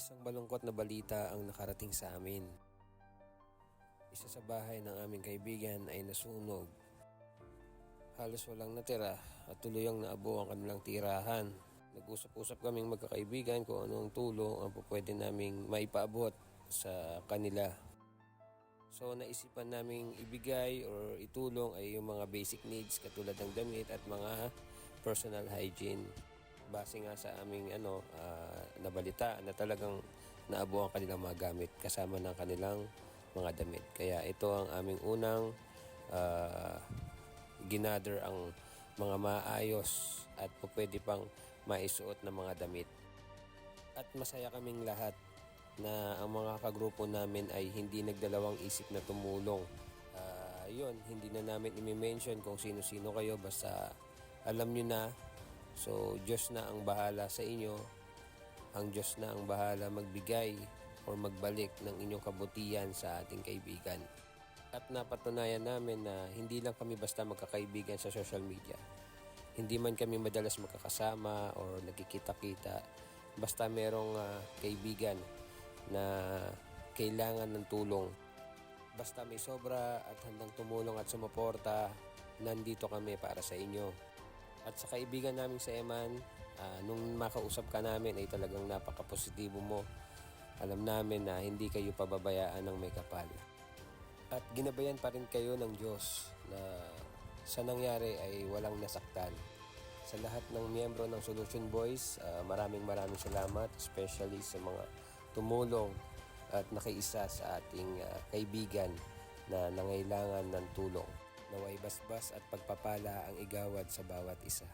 Isang malungkot na balita ang nakarating sa amin. Isa sa bahay ng aming kaibigan ay nasunog. Halos walang natira at tuluyang naabo ang kanilang tirahan. Nag-usap-usap kaming magkakaibigan kung anong tulong ang pwede naming maipaabot sa kanila. So naisipan naming ibigay or itulong ay yung mga basic needs katulad ng damit at mga personal hygiene. Base nga sa aming nabalita na talagang naabo ang kanilang mga gamit kasama ng kanilang mga damit. Kaya ito ang aming unang ginather ang mga maayos at pwede pang maisuot na mga damit. At masaya kaming lahat na ang mga kagrupo namin ay hindi nagdalawang isip na tumulong. Yun, hindi na namin i-mention kung sino-sino kayo, basta alam nyo na. So, Diyos na ang bahala sa inyo. Ang Diyos na ang bahala magbigay o magbalik ng inyong kabutihan sa ating kaibigan. At napatunayan namin na hindi lang kami basta magkakaibigan sa social media. Hindi man kami madalas magkakasama o nagkikita-kita. Basta merong kaibigan na kailangan ng tulong. Basta may sobra at handang tumulong at sumuporta, nandito kami para sa inyo. At sa kaibigan namin sa Eman, nung makausap ka namin ay talagang napaka-positibo mo. Alam namin na hindi kayo pababayaan ng may kapal. At ginabayan pa rin kayo ng Diyos na sa nangyari ay walang nasaktan. Sa lahat ng miyembro ng Solution Boys, maraming salamat, especially sa mga tumulong at nakiisa sa ating kaibigan na nangailangan ng tulong. Naway basbas at pagpapala ang igawad sa bawat isa.